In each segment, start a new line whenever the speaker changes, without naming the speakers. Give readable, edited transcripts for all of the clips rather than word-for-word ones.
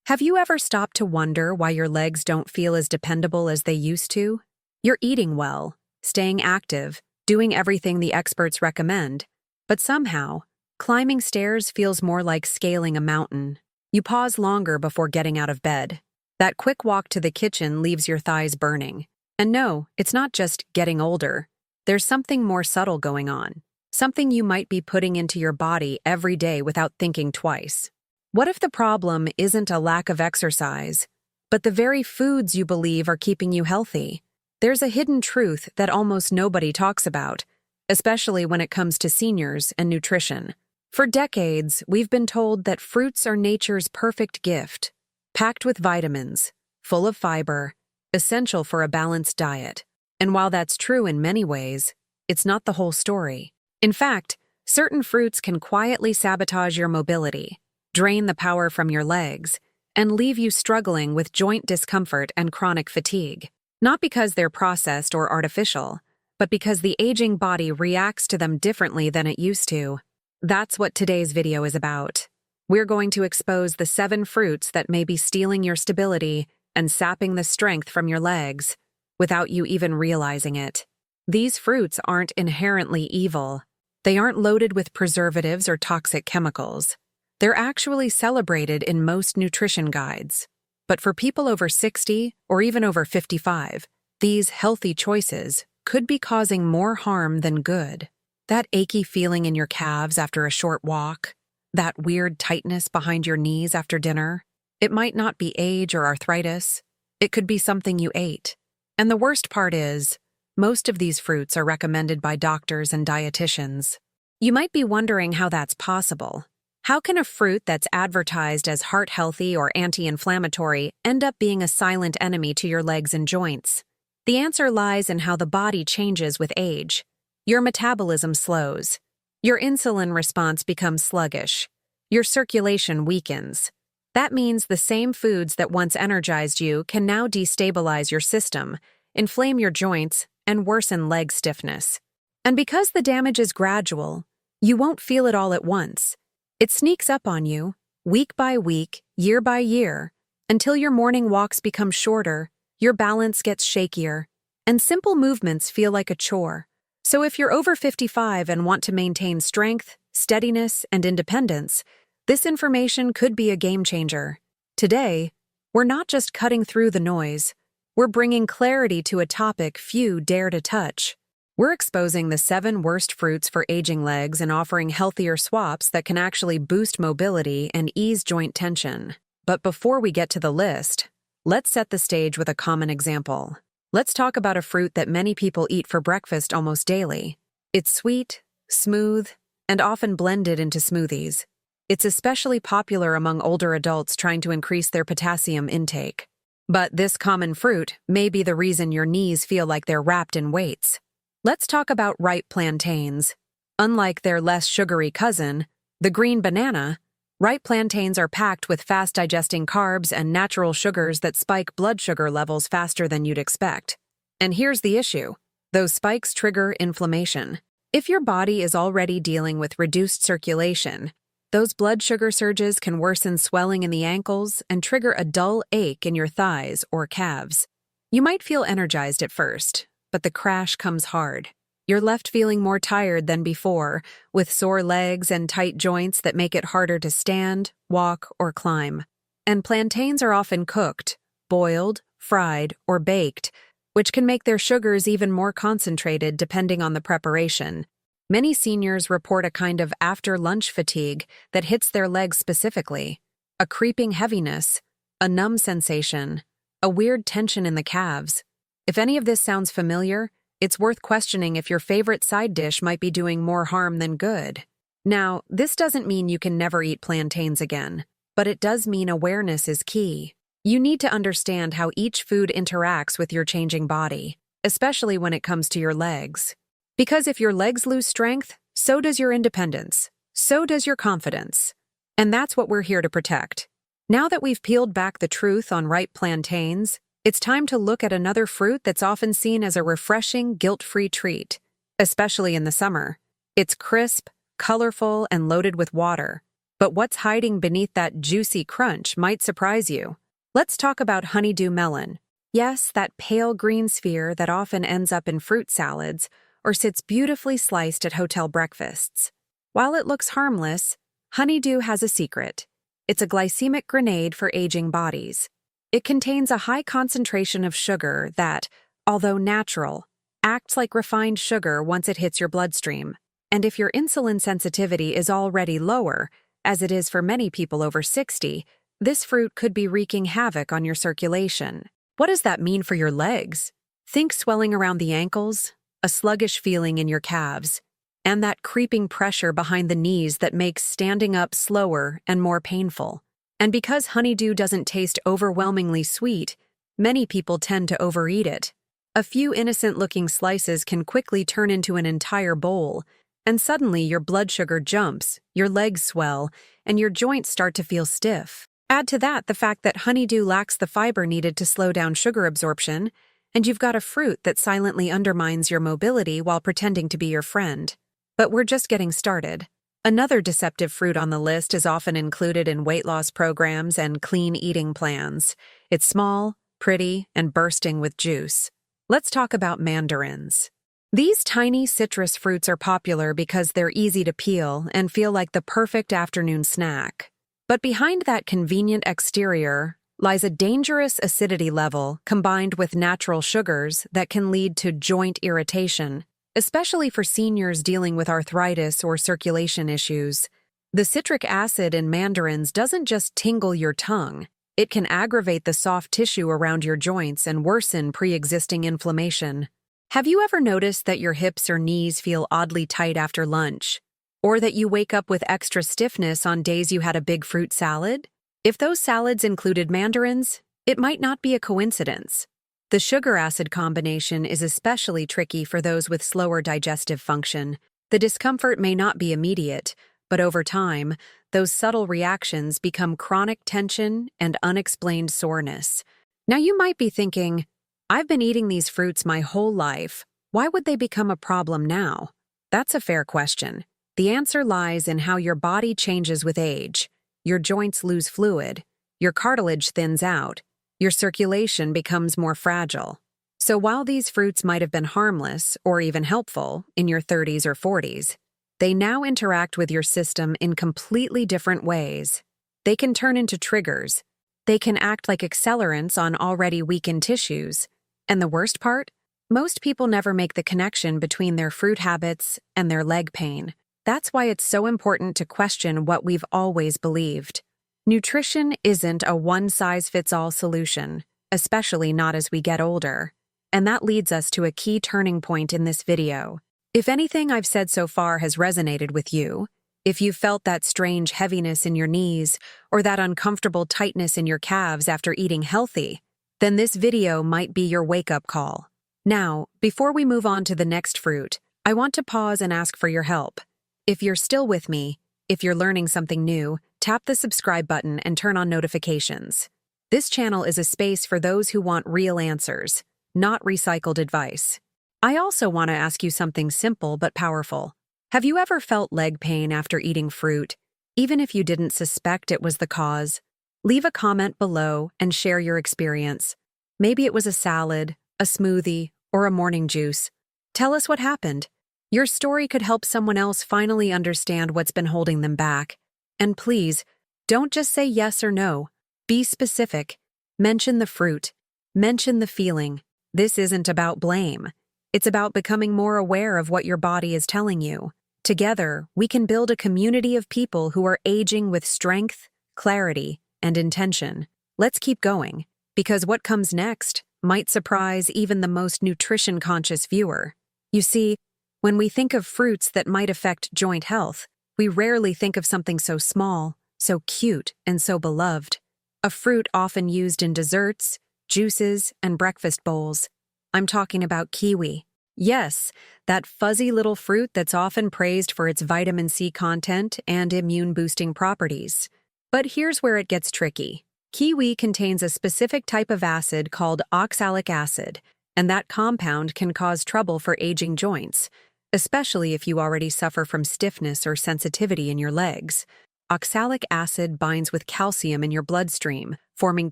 Have you ever stopped to wonder why your legs don't feel as dependable as they used to? You're eating well, staying active, doing everything the experts recommend, but somehow, climbing stairs feels more like scaling a mountain. You pause longer before getting out of bed. That quick walk to the kitchen leaves your thighs burning. And no, it's not just getting older. There's something more subtle going on. Something you might be putting into your body every day without thinking twice. What if the problem isn't a lack of exercise, but the very foods you believe are keeping you healthy? There's a hidden truth that almost nobody talks about, especially when it comes to seniors and nutrition. For decades, we've been told that fruits are nature's perfect gift, packed with vitamins, full of fiber, essential for a balanced diet. And while that's true in many ways, it's not the whole story. In fact, certain fruits can quietly sabotage your mobility, drain the power from your legs, and leave you struggling with joint discomfort and chronic fatigue. Not because they're processed or artificial, but because the aging body reacts to them differently than it used to. That's what today's video is about. We're going to expose the 7 fruits that may be stealing your stability and sapping the strength from your legs, without you even realizing it. These fruits aren't inherently evil. They aren't loaded with preservatives or toxic chemicals. They're actually celebrated in most nutrition guides. But for people over 60 or even over 55, these healthy choices could be causing more harm than good. That achy feeling in your calves after a short walk, that weird tightness behind your knees after dinner, it might not be age or arthritis. It could be something you ate. And the worst part is, most of these fruits are recommended by doctors and dietitians. You might be wondering how that's possible. How can a fruit that's advertised as heart-healthy or anti-inflammatory end up being a silent enemy to your legs and joints? The answer lies in how the body changes with age. Your metabolism slows. Your insulin response becomes sluggish. Your circulation weakens. That means the same foods that once energized you can now destabilize your system, inflame your joints, and worsen leg stiffness. And because the damage is gradual, you won't feel it all at once. It sneaks up on you, week by week, year by year, until your morning walks become shorter, your balance gets shakier, and simple movements feel like a chore. So if you're over 55 and want to maintain strength, steadiness, and independence, this information could be a game changer. Today, we're not just cutting through the noise, we're bringing clarity to a topic few dare to touch. We're exposing the 7 worst fruits for aging legs and offering healthier swaps that can actually boost mobility and ease joint tension. But before we get to the list, let's set the stage with a common example. Let's talk about a fruit that many people eat for breakfast almost daily. It's sweet, smooth, and often blended into smoothies. It's especially popular among older adults trying to increase their potassium intake. But this common fruit may be the reason your knees feel like they're wrapped in weights. Let's talk about ripe plantains. Unlike their less sugary cousin, the green banana, ripe plantains are packed with fast-digesting carbs and natural sugars that spike blood sugar levels faster than you'd expect. And here's the issue. Those spikes trigger inflammation. If your body is already dealing with reduced circulation, those blood sugar surges can worsen swelling in the ankles and trigger a dull ache in your thighs or calves. You might feel energized at first, but the crash comes hard. You're left feeling more tired than before, with sore legs and tight joints that make it harder to stand, walk, or climb. And plantains are often cooked, boiled, fried, or baked, which can make their sugars even more concentrated depending on the preparation. Many seniors report a kind of after-lunch fatigue that hits their legs specifically, a creeping heaviness, a numb sensation, a weird tension in the calves. If any of this sounds familiar, it's worth questioning if your favorite side dish might be doing more harm than good. Now, this doesn't mean you can never eat plantains again, but it does mean awareness is key. You need to understand how each food interacts with your changing body, especially when it comes to your legs. Because if your legs lose strength, so does your independence, so does your confidence. And that's what we're here to protect. Now that we've peeled back the truth on ripe plantains, it's time to look at another fruit that's often seen as a refreshing, guilt-free treat, especially in the summer. It's crisp, colorful, and loaded with water. But what's hiding beneath that juicy crunch might surprise you. Let's talk about honeydew melon. Yes, that pale green sphere that often ends up in fruit salads or sits beautifully sliced at hotel breakfasts. While it looks harmless, honeydew has a secret. It's a glycemic grenade for aging bodies. It contains a high concentration of sugar that, although natural, acts like refined sugar once it hits your bloodstream. And if your insulin sensitivity is already lower, as it is for many people over 60, this fruit could be wreaking havoc on your circulation. What does that mean for your legs? Think swelling around the ankles, a sluggish feeling in your calves, and that creeping pressure behind the knees that makes standing up slower and more painful. And because honeydew doesn't taste overwhelmingly sweet, many people tend to overeat it. A few innocent-looking slices can quickly turn into an entire bowl, and suddenly your blood sugar jumps, your legs swell, and your joints start to feel stiff. Add to that the fact that honeydew lacks the fiber needed to slow down sugar absorption, and you've got a fruit that silently undermines your mobility while pretending to be your friend. But we're just getting started. Another deceptive fruit on the list is often included in weight loss programs and clean eating plans. It's small, pretty, and bursting with juice. Let's talk about mandarins. These tiny citrus fruits are popular because they're easy to peel and feel like the perfect afternoon snack. But behind that convenient exterior lies a dangerous acidity level combined with natural sugars that can lead to joint irritation, especially for seniors dealing with arthritis or circulation issues. The citric acid in mandarins doesn't just tingle your tongue, it can aggravate the soft tissue around your joints and worsen pre-existing inflammation. Have you ever noticed that your hips or knees feel oddly tight after lunch? Or that you wake up with extra stiffness on days you had a big fruit salad? If those salads included mandarins, it might not be a coincidence. The sugar-acid combination is especially tricky for those with slower digestive function. The discomfort may not be immediate, but over time, those subtle reactions become chronic tension and unexplained soreness. Now you might be thinking, I've been eating these fruits my whole life. Why would they become a problem now? That's a fair question. The answer lies in how your body changes with age. Your joints lose fluid, your cartilage thins out, your circulation becomes more fragile. So while these fruits might have been harmless or even helpful in your 30s or 40s, they now interact with your system in completely different ways. They can turn into triggers. They can act like accelerants on already weakened tissues. And the worst part? Most people never make the connection between their fruit habits and their leg pain. That's why it's so important to question what we've always believed. Nutrition isn't a one-size-fits-all solution, especially not as we get older. And that leads us to a key turning point in this video. If anything I've said so far has resonated with you, if you felt that strange heaviness in your knees or that uncomfortable tightness in your calves after eating healthy, then this video might be your wake-up call. Now, before we move on to the next fruit, I want to pause and ask for your help. If you're still with me, if you're learning something new, tap the subscribe button and turn on notifications. This channel is a space for those who want real answers, not recycled advice. I also want to ask you something simple but powerful. Have you ever felt leg pain after eating fruit, even if you didn't suspect it was the cause? Leave a comment below and share your experience. Maybe it was a salad, a smoothie, or a morning juice. Tell us what happened. Your story could help someone else finally understand what's been holding them back. And please, don't just say yes or no. Be specific. Mention the fruit. Mention the feeling. This isn't about blame. It's about becoming more aware of what your body is telling you. Together, we can build a community of people who are aging with strength, clarity, and intention. Let's keep going, because what comes next might surprise even the most nutrition-conscious viewer. You see, when we think of fruits that might affect joint health, we rarely think of something so small, so cute, and so beloved. A fruit often used in desserts, juices, and breakfast bowls. I'm talking about kiwi. Yes, that fuzzy little fruit that's often praised for its vitamin C content and immune-boosting properties. But here's where it gets tricky. Kiwi contains a specific type of acid called oxalic acid, and that compound can cause trouble for aging joints, especially if you already suffer from stiffness or sensitivity in your legs. Oxalic acid binds with calcium in your bloodstream, forming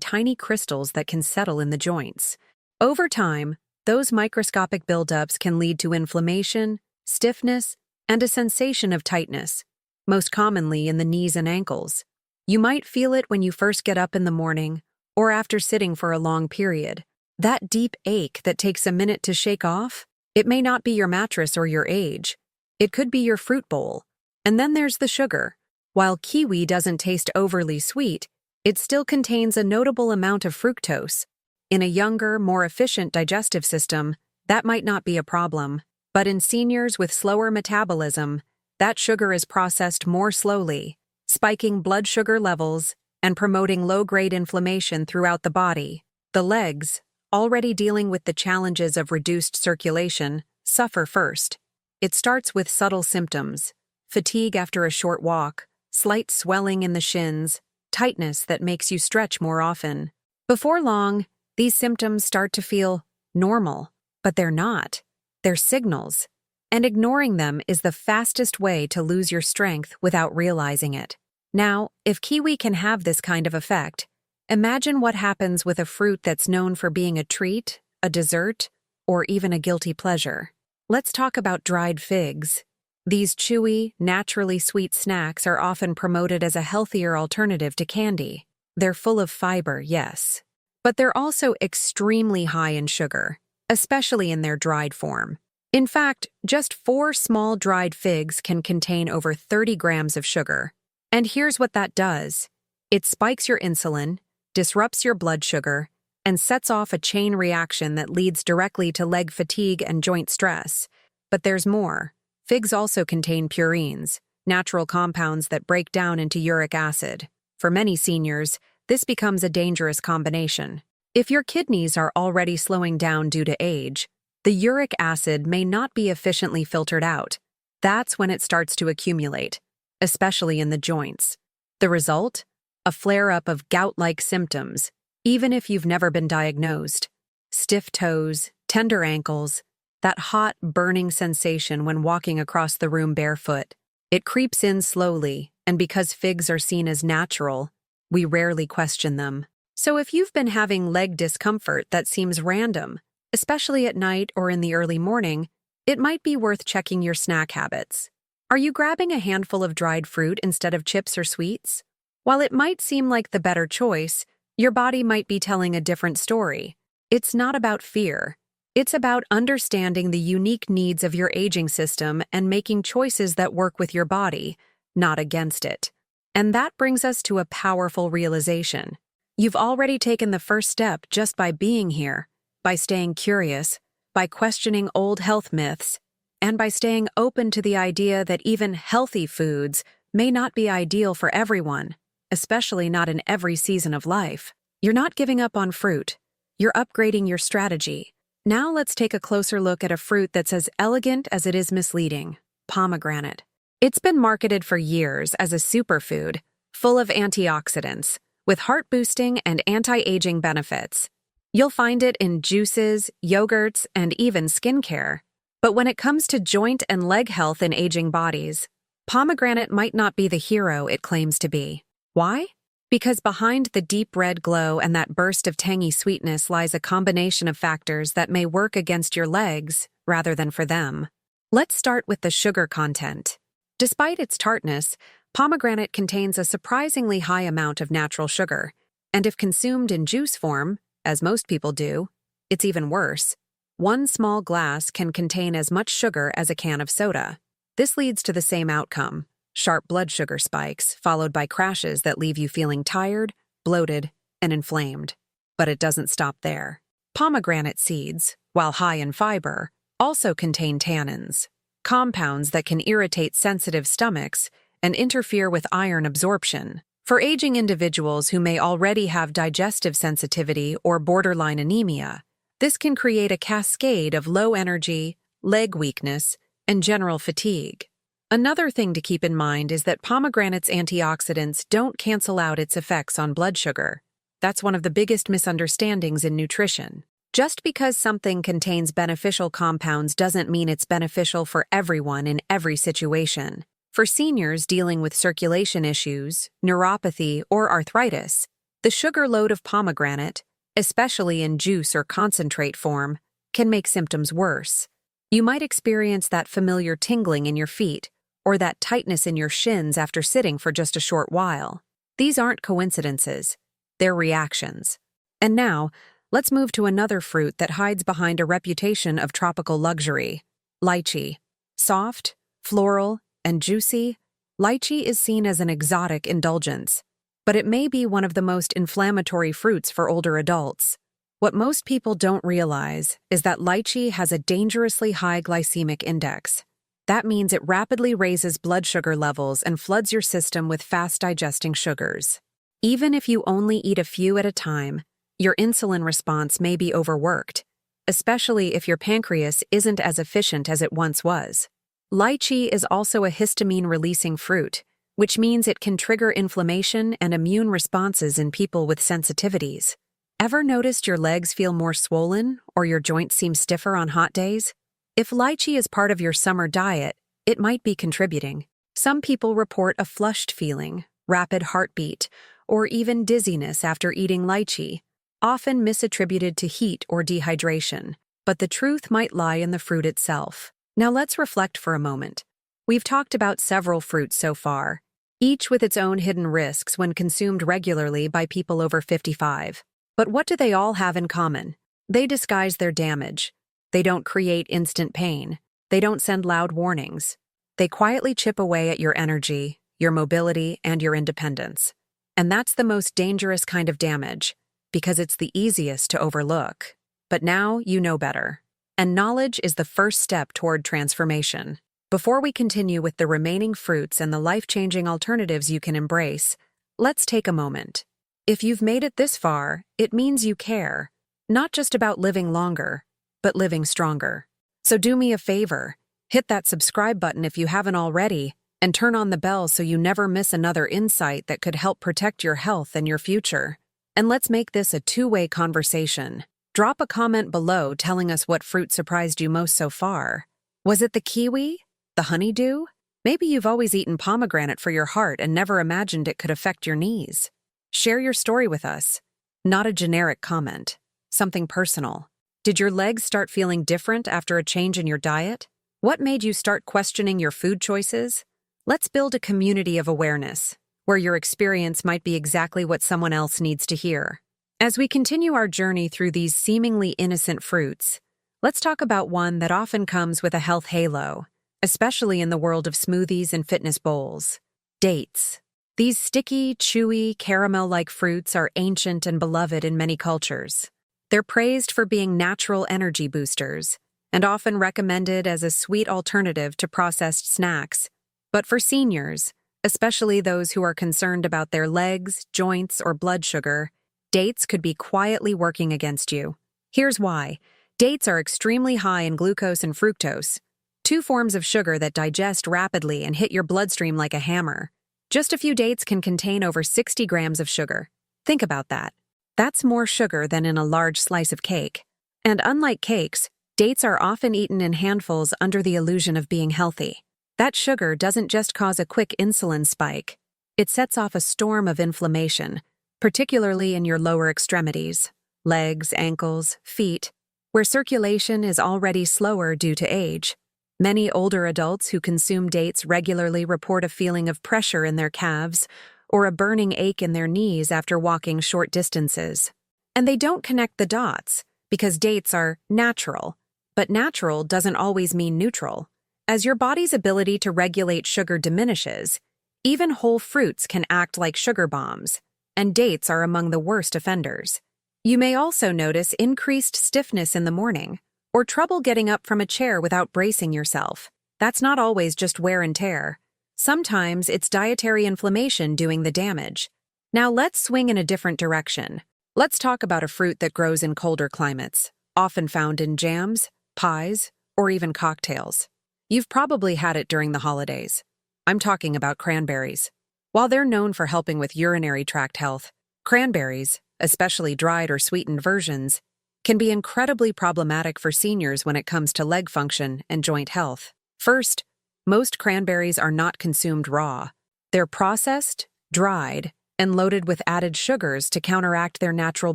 tiny crystals that can settle in the joints. Over time, those microscopic buildups can lead to inflammation, stiffness, and a sensation of tightness, most commonly in the knees and ankles. You might feel it when you first get up in the morning or after sitting for a long period. That deep ache that takes a minute to shake off, it may not be your mattress or your age. It could be your fruit bowl. And then there's the sugar. While kiwi doesn't taste overly sweet, it still contains a notable amount of fructose. In a younger, more efficient digestive system, that might not be a problem. But in seniors with slower metabolism, that sugar is processed more slowly, spiking blood sugar levels and promoting low-grade inflammation throughout the body. The legs, already dealing with the challenges of reduced circulation, suffer first. It starts with subtle symptoms: fatigue after a short walk, slight swelling in the shins, tightness that makes you stretch more often. Before long, these symptoms start to feel normal, but they're not. They're signals, and ignoring them is the fastest way to lose your strength without realizing it. Now, if kiwi can have this kind of effect, imagine what happens with a fruit that's known for being a treat, a dessert, or even a guilty pleasure. Let's talk about dried figs. These chewy, naturally sweet snacks are often promoted as a healthier alternative to candy. They're full of fiber, yes, but they're also extremely high in sugar, especially in their dried form. In fact, just 4 small dried figs can contain over 30 grams of sugar. And here's what that does. It spikes your insulin, disrupts your blood sugar, and sets off a chain reaction that leads directly to leg fatigue and joint stress. But there's more. Figs also contain purines, natural compounds that break down into uric acid. For many seniors, this becomes a dangerous combination. If your kidneys are already slowing down due to age, the uric acid may not be efficiently filtered out. That's when it starts to accumulate, especially in the joints. The result? A flare-up of gout-like symptoms, even if you've never been diagnosed. Stiff toes, tender ankles, that hot, burning sensation when walking across the room barefoot. It creeps in slowly, and because figs are seen as natural, we rarely question them. So if you've been having leg discomfort that seems random, especially at night or in the early morning, it might be worth checking your snack habits. Are you grabbing a handful of dried fruit instead of chips or sweets? While it might seem like the better choice, your body might be telling a different story. It's not about fear. It's about understanding the unique needs of your aging system and making choices that work with your body, not against it. And that brings us to a powerful realization. You've already taken the first step just by being here, by staying curious, by questioning old health myths, and by staying open to the idea that even healthy foods may not be ideal for everyone, especially not in every season of life. You're not giving up on fruit. You're upgrading your strategy. Now let's take a closer look at a fruit that's as elegant as it is misleading: pomegranate. It's been marketed for years as a superfood, full of antioxidants, with heart-boosting and anti-aging benefits. You'll find it in juices, yogurts, and even skincare. But when it comes to joint and leg health in aging bodies, pomegranate might not be the hero it claims to be. Why? Because behind the deep red glow and that burst of tangy sweetness lies a combination of factors that may work against your legs rather than for them. Let's start with the sugar content. Despite its tartness, pomegranate contains a surprisingly high amount of natural sugar, and if consumed in juice form, as most people do, it's even worse. 1 small glass can contain as much sugar as a can of soda. This leads to the same outcome: sharp blood sugar spikes, followed by crashes that leave you feeling tired, bloated, and inflamed. But it doesn't stop there. Pomegranate seeds, while high in fiber, also contain tannins, compounds that can irritate sensitive stomachs and interfere with iron absorption. For aging individuals who may already have digestive sensitivity or borderline anemia, this can create a cascade of low energy, leg weakness, and general fatigue. Another thing to keep in mind is that pomegranate's antioxidants don't cancel out its effects on blood sugar. That's one of the biggest misunderstandings in nutrition. Just because something contains beneficial compounds doesn't mean it's beneficial for everyone in every situation. For seniors dealing with circulation issues, neuropathy, or arthritis, the sugar load of pomegranate, especially in juice or concentrate form, can make symptoms worse. You might experience that familiar tingling in your feet or that tightness in your shins after sitting for just a short while. These aren't coincidences, they're reactions. And now, let's move to another fruit that hides behind a reputation of tropical luxury: lychee. Soft, floral, and juicy, lychee is seen as an exotic indulgence, but it may be one of the most inflammatory fruits for older adults. What most people don't realize is that lychee has a dangerously high glycemic index. That means it rapidly raises blood sugar levels and floods your system with fast-digesting sugars. Even if you only eat a few at a time, your insulin response may be overworked, especially if your pancreas isn't as efficient as it once was. Lychee is also a histamine-releasing fruit, which means it can trigger inflammation and immune responses in people with sensitivities. Ever noticed your legs feel more swollen or your joints seem stiffer on hot days? If lychee is part of your summer diet, it might be contributing. Some people report a flushed feeling, rapid heartbeat, or even dizziness after eating lychee, often misattributed to heat or dehydration, but the truth might lie in the fruit itself. Now let's reflect for a moment. We've talked about several fruits so far, each with its own hidden risks when consumed regularly by people over 55. But what do they all have in common? They disguise their damage. They don't create instant pain. They don't send loud warnings. They quietly chip away at your energy, your mobility, and your independence. And that's the most dangerous kind of damage, because it's the easiest to overlook. But now you know better. And knowledge is the first step toward transformation. Before we continue with the remaining fruits and the life-changing alternatives you can embrace, let's take a moment. If you've made it this far, it means you care, not just about living longer, but living stronger. So do me a favor, hit that subscribe button if you haven't already, and turn on the bell so you never miss another insight that could help protect your health and your future. And let's make this a two-way conversation. Drop a comment below telling us what fruit surprised you most so far. Was it the kiwi? The honeydew? Maybe you've always eaten pomegranate for your heart and never imagined it could affect your knees. Share your story with us. Not a generic comment. Something personal. Did your legs start feeling different after a change in your diet? What made you start questioning your food choices? Let's build a community of awareness, where your experience might be exactly what someone else needs to hear. As we continue our journey through these seemingly innocent fruits, let's talk about one that often comes with a health halo, especially in the world of smoothies and fitness bowls: dates. These sticky, chewy, caramel-like fruits are ancient and beloved in many cultures. They're praised for being natural energy boosters and often recommended as a sweet alternative to processed snacks. But for seniors, especially those who are concerned about their legs, joints, or blood sugar, dates could be quietly working against you. Here's why. Dates are extremely high in glucose and fructose, two forms of sugar that digest rapidly and hit your bloodstream like a hammer. Just a few dates can contain over 60 grams of sugar. Think about that. That's more sugar than in a large slice of cake. And unlike cakes, dates are often eaten in handfuls under the illusion of being healthy. That sugar doesn't just cause a quick insulin spike. It sets off a storm of inflammation, particularly in your lower extremities, legs, ankles, feet, where circulation is already slower due to age. Many older adults who consume dates regularly report a feeling of pressure in their calves or a burning ache in their knees after walking short distances. And they don't connect the dots because dates are natural, but natural doesn't always mean neutral. As your body's ability to regulate sugar diminishes, even whole fruits can act like sugar bombs, and dates are among the worst offenders. You may also notice increased stiffness in the morning, or trouble getting up from a chair without bracing yourself. That's not always just wear and tear. Sometimes it's dietary inflammation doing the damage. Now let's swing in a different direction. Let's talk about a fruit that grows in colder climates, often found in jams, pies, or even cocktails. You've probably had it during the holidays. I'm talking about cranberries. While they're known for helping with urinary tract health, cranberries, especially dried or sweetened versions, can be incredibly problematic for seniors when it comes to leg function and joint health. First, Most cranberries are not consumed raw. They're processed, dried, and loaded with added sugars to counteract their natural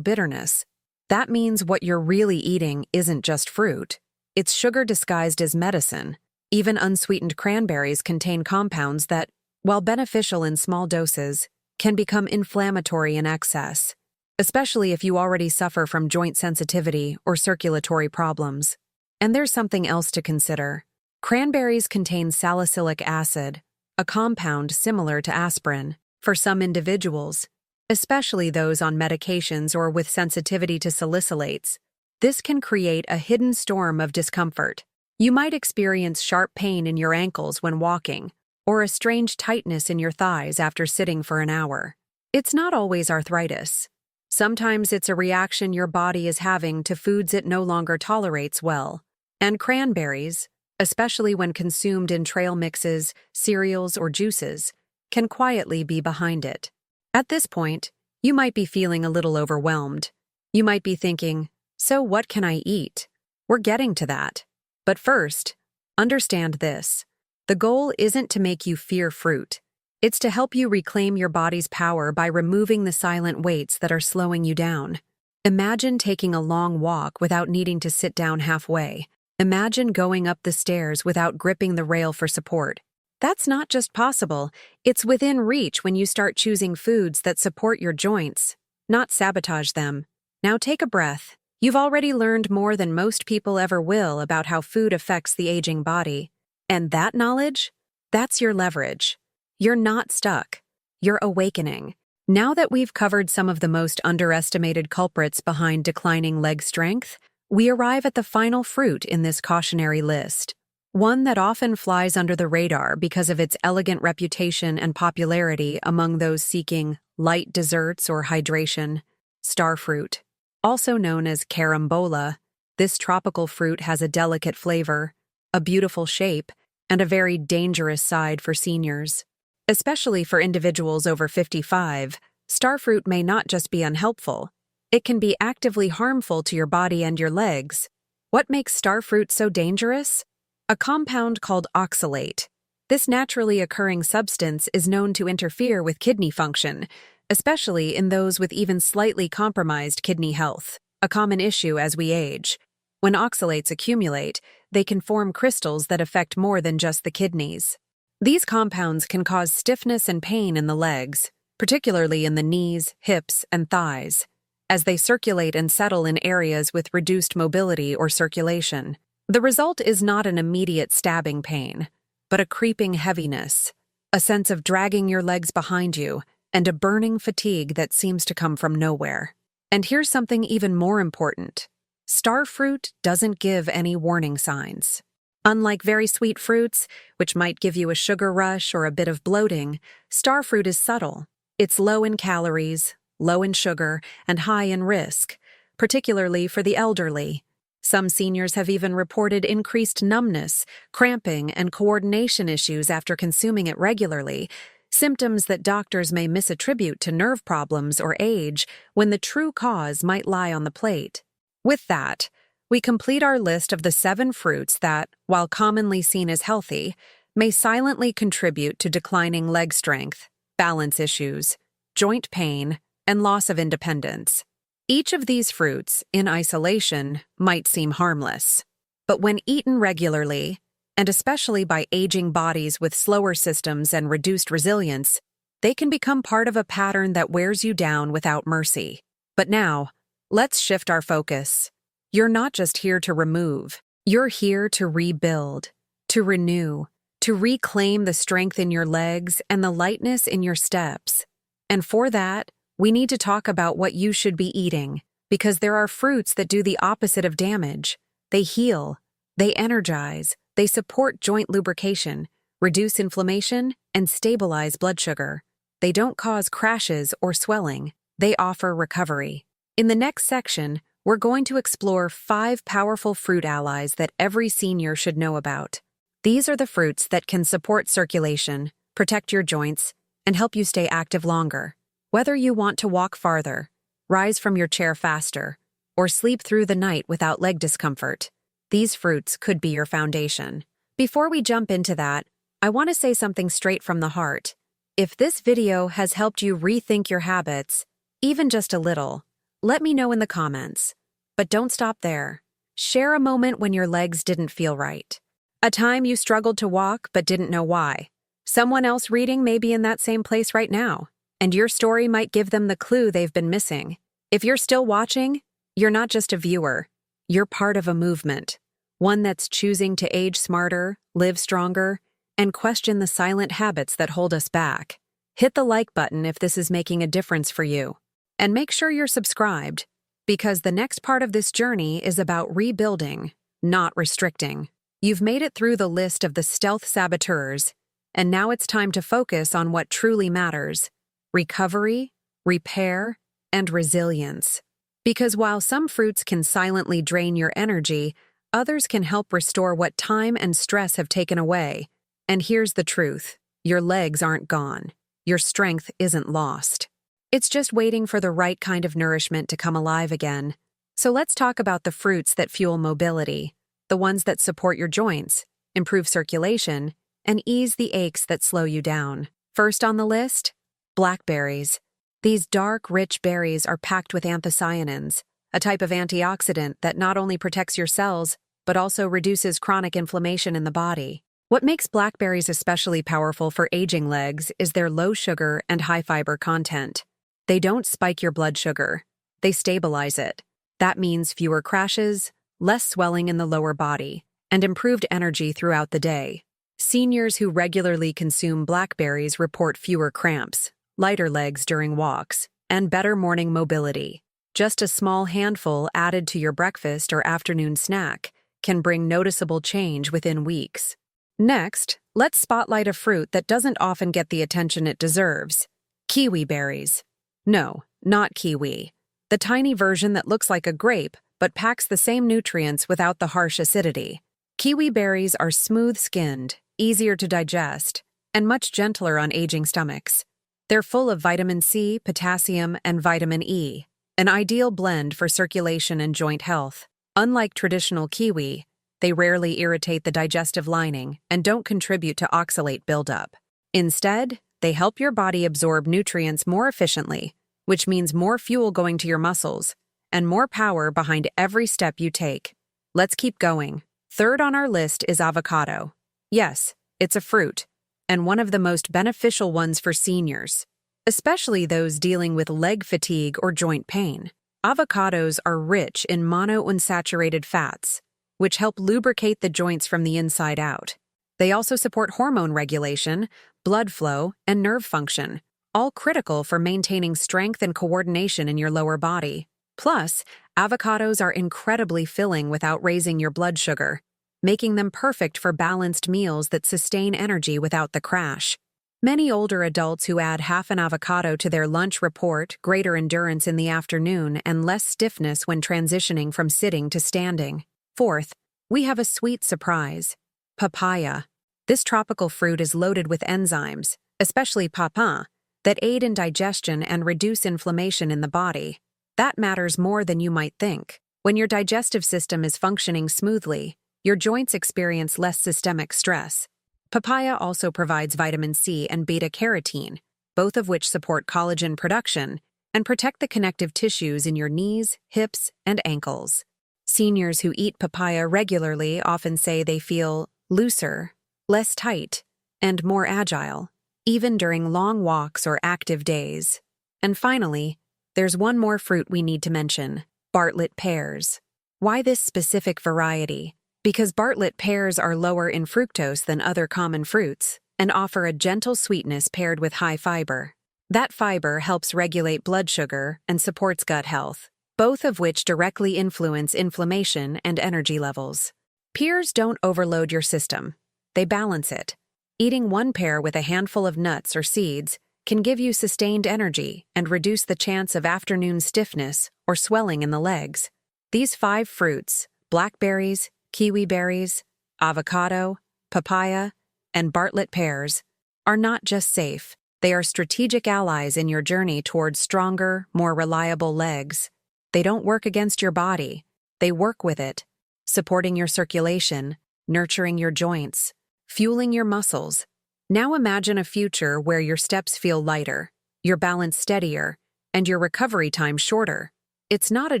bitterness. That means what you're really eating isn't just fruit. It's sugar disguised as medicine. Even unsweetened cranberries contain compounds that, while beneficial in small doses, can become inflammatory in excess, especially if you already suffer from joint sensitivity or circulatory problems. And there's something else to consider. Cranberries contain salicylic acid, a compound similar to aspirin. For some individuals, especially those on medications or with sensitivity to salicylates, this can create a hidden storm of discomfort. You might experience sharp pain in your ankles when walking, or a strange tightness in your thighs after sitting for an hour. It's not always arthritis. Sometimes it's a reaction your body is having to foods it no longer tolerates well. And cranberries, especially when consumed in trail mixes, cereals, or juices, can quietly be behind it. At this point, you might be feeling a little overwhelmed. You might be thinking, so what can I eat? We're getting to that. But first, understand this. The goal isn't to make you fear fruit. It's to help you reclaim your body's power by removing the silent weights that are slowing you down. Imagine taking a long walk without needing to sit down halfway. Imagine going up the stairs without gripping the rail for support. That's not just possible, it's within reach when you start choosing foods that support your joints, not sabotage them. Now take a breath. You've already learned more than most people ever will about how food affects the aging body. And that knowledge? That's your leverage. You're not stuck. You're awakening. Now that we've covered some of the most underestimated culprits behind declining leg strength, we arrive at the final fruit in this cautionary list. One that often flies under the radar because of its elegant reputation and popularity among those seeking light desserts or hydration: starfruit. Also known as carambola, this tropical fruit has a delicate flavor, a beautiful shape, and a very dangerous side for seniors. Especially for individuals over 55, starfruit may not just be unhelpful, it can be actively harmful to your body and your legs. What makes starfruit so dangerous? A compound called oxalate. This naturally occurring substance is known to interfere with kidney function, especially in those with even slightly compromised kidney health, a common issue as we age. When oxalates accumulate, they can form crystals that affect more than just the kidneys. These compounds can cause stiffness and pain in the legs, particularly in the knees, hips, and thighs, as they circulate and settle in areas with reduced mobility or circulation. The result is not an immediate stabbing pain, but a creeping heaviness, a sense of dragging your legs behind you, and a burning fatigue that seems to come from nowhere. And here's something even more important. Starfruit doesn't give any warning signs. Unlike very sweet fruits, which might give you a sugar rush or a bit of bloating, starfruit is subtle. It's low in calories, low in sugar, and high in risk, particularly for the elderly. Some seniors have even reported increased numbness, cramping, and coordination issues after consuming it regularly, symptoms that doctors may misattribute to nerve problems or age when the true cause might lie on the plate. With that, we complete our list of the 7 fruits that, while commonly seen as healthy, may silently contribute to declining leg strength, balance issues, joint pain, and loss of independence. Each of these fruits, in isolation, might seem harmless. But when eaten regularly, and especially by aging bodies with slower systems and reduced resilience, they can become part of a pattern that wears you down without mercy. But now, let's shift our focus. You're not just here to remove, you're here to rebuild, to renew, to reclaim the strength in your legs and the lightness in your steps. And for that, we need to talk about what you should be eating, because there are fruits that do the opposite of damage. They heal, they energize, they support joint lubrication, reduce inflammation, and stabilize blood sugar. They don't cause crashes or swelling, they offer recovery. In the next section, we're going to explore 5 powerful fruit allies that every senior should know about. These are the fruits that can support circulation, protect your joints, and help you stay active longer. Whether you want to walk farther, rise from your chair faster, or sleep through the night without leg discomfort, these fruits could be your foundation. Before we jump into that, I want to say something straight from the heart. If this video has helped you rethink your habits, even just a little, let me know in the comments. But don't stop there. Share a moment when your legs didn't feel right. A time you struggled to walk but didn't know why. Someone else reading may be in that same place right now, and your story might give them the clue they've been missing. If you're still watching, you're not just a viewer. You're part of a movement, one that's choosing to age smarter, live stronger, and question the silent habits that hold us back. Hit the like button if this is making a difference for you. And make sure you're subscribed, because the next part of this journey is about rebuilding, not restricting. You've made it through the list of the stealth saboteurs, and now it's time to focus on what truly matters: recovery, repair, and resilience. Because while some fruits can silently drain your energy, others can help restore what time and stress have taken away. And here's the truth: your legs aren't gone. Your strength isn't lost. It's just waiting for the right kind of nourishment to come alive again. So let's talk about the fruits that fuel mobility, the ones that support your joints, improve circulation, and ease the aches that slow you down. First on the list, blackberries. These dark, rich berries are packed with anthocyanins, a type of antioxidant that not only protects your cells, but also reduces chronic inflammation in the body. What makes blackberries especially powerful for aging legs is their low sugar and high fiber content. They don't spike your blood sugar. They stabilize it. That means fewer crashes, less swelling in the lower body, and improved energy throughout the day. Seniors who regularly consume blackberries report fewer cramps, lighter legs during walks, and better morning mobility. Just a small handful added to your breakfast or afternoon snack can bring noticeable change within weeks. Next, let's spotlight a fruit that doesn't often get the attention it deserves: kiwi berries. No, not kiwi. The tiny version that looks like a grape but packs the same nutrients without the harsh acidity. Kiwi berries are smooth-skinned, easier to digest, and much gentler on aging stomachs. They're full of vitamin C, potassium, and vitamin E, an ideal blend for circulation and joint health. Unlike traditional kiwi, they rarely irritate the digestive lining and don't contribute to oxalate buildup. Instead, they help your body absorb nutrients more efficiently, which means more fuel going to your muscles and more power behind every step you take. Let's keep going. Third on our list is avocado. Yes, it's a fruit, and one of the most beneficial ones for seniors, especially those dealing with leg fatigue or joint pain. Avocados are rich in monounsaturated fats, which help lubricate the joints from the inside out. They also support hormone regulation, blood flow, and nerve function, all critical for maintaining strength and coordination in your lower body. Plus, avocados are incredibly filling without raising your blood sugar, making them perfect for balanced meals that sustain energy without the crash. Many older adults who add half an avocado to their lunch report greater endurance in the afternoon and less stiffness when transitioning from sitting to standing. Fourth, we have a sweet surprise: papaya. This tropical fruit is loaded with enzymes, especially papain, that aid in digestion and reduce inflammation in the body. That matters more than you might think. When your digestive system is functioning smoothly, your joints experience less systemic stress. Papaya also provides vitamin C and beta-carotene, both of which support collagen production and protect the connective tissues in your knees, hips, and ankles. Seniors who eat papaya regularly often say they feel looser, less tight, and more agile, even during long walks or active days. And finally, there's one more fruit we need to mention: Bartlett pears. Why this specific variety? Because Bartlett pears are lower in fructose than other common fruits and offer a gentle sweetness paired with high fiber. That fiber helps regulate blood sugar and supports gut health, both of which directly influence inflammation and energy levels. Pears don't overload your system. They balance it. Eating one pear with a handful of nuts or seeds can give you sustained energy and reduce the chance of afternoon stiffness or swelling in the legs. These 5 fruits, blackberries, kiwi berries, avocado, papaya, and Bartlett pears, are not just safe. They are strategic allies in your journey towards stronger, more reliable legs. They don't work against your body. They work with it, supporting your circulation, nurturing your joints, fueling your muscles, Now imagine a future where your steps feel lighter, your balance steadier, and your recovery time shorter. It's not a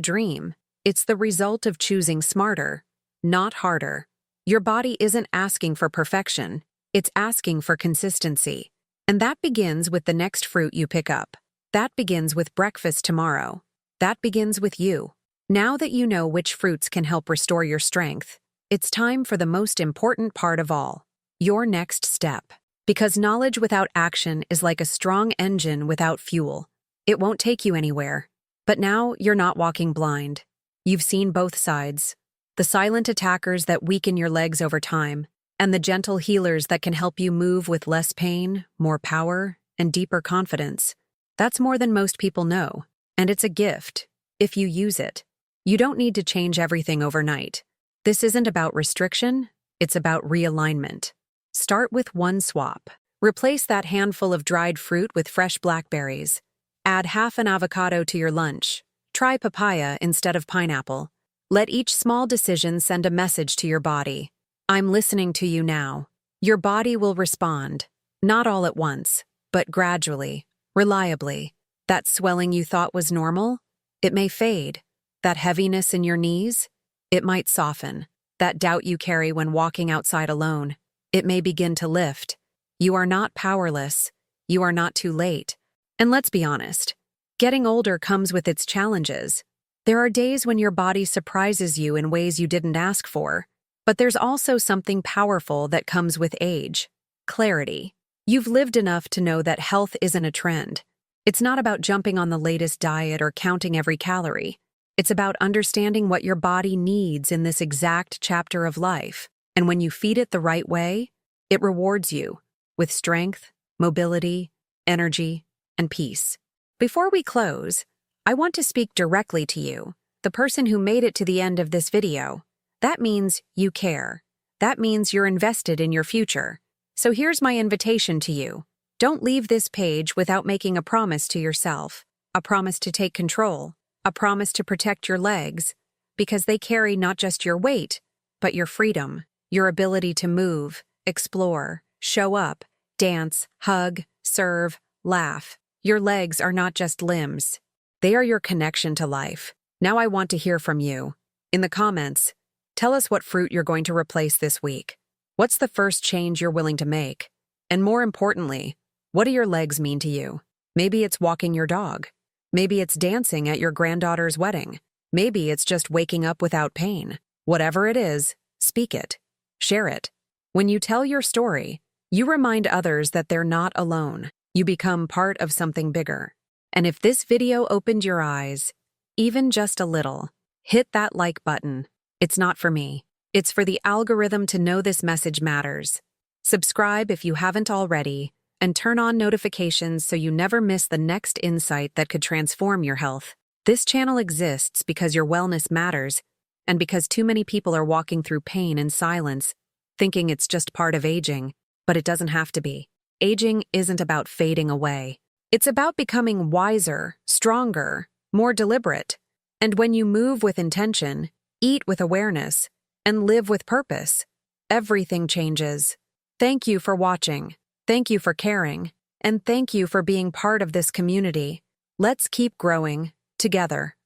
dream. It's the result of choosing smarter, not harder. Your body isn't asking for perfection. It's asking for consistency. And that begins with the next fruit you pick up. That begins with breakfast tomorrow. That begins with you. Now that you know which fruits can help restore your strength, it's time for the most important part of all, your next step. Because knowledge without action is like a strong engine without fuel. It won't take you anywhere. But now you're not walking blind. You've seen both sides. The silent attackers that weaken your legs over time, and the gentle healers that can help you move with less pain, more power, and deeper confidence. That's more than most people know, and it's a gift, if you use it. You don't need to change everything overnight. This isn't about restriction, it's about realignment. Start with one swap. Replace that handful of dried fruit with fresh blackberries. Add half an avocado to your lunch. Try papaya instead of pineapple. Let each small decision send a message to your body. I'm listening to you now. Your body will respond, not all at once, but gradually, reliably. That swelling you thought was normal, it may fade. That heaviness in your knees, it might soften. That doubt you carry when walking outside alone, it may begin to lift. You are not powerless. You are not too late. And let's be honest, getting older comes with its challenges. There are days when your body surprises you in ways you didn't ask for. But there's also something powerful that comes with age. Clarity. You've lived enough to know that health isn't a trend. It's not about jumping on the latest diet or counting every calorie. It's about understanding what your body needs in this exact chapter of life. And when you feed it the right way, it rewards you with strength, mobility, energy, and peace. Before we close, I want to speak directly to you, the person who made it to the end of this video. That means you care. That means you're invested in your future. So here's my invitation to you. Don't leave this page without making a promise to yourself, a promise to take control, a promise to protect your legs, because they carry not just your weight, but your freedom, your ability to move, explore, show up, dance, hug, serve, laugh. Your legs are not just limbs. They are your connection to life. Now I want to hear from you. In the comments, tell us what fruit you're going to replace this week. What's the first change you're willing to make? And more importantly, what do your legs mean to you? Maybe it's walking your dog. Maybe it's dancing at your granddaughter's wedding. Maybe it's just waking up without pain. Whatever it is, speak it. Share it. When you tell your story, you remind others that they're not alone. You become part of something bigger. And if this video opened your eyes, even just a little, hit that like button. It's not for me. It's for the algorithm to know this message matters. Subscribe if you haven't already, and turn on notifications so you never miss the next insight that could transform your health. This channel exists because your wellness matters, and because too many people are walking through pain in silence, thinking it's just part of aging, but it doesn't have to be. Aging isn't about fading away. It's about becoming wiser, stronger, more deliberate. And when you move with intention, eat with awareness, and live with purpose, everything changes. Thank you for watching. Thank you for caring. And thank you for being part of this community. Let's keep growing together.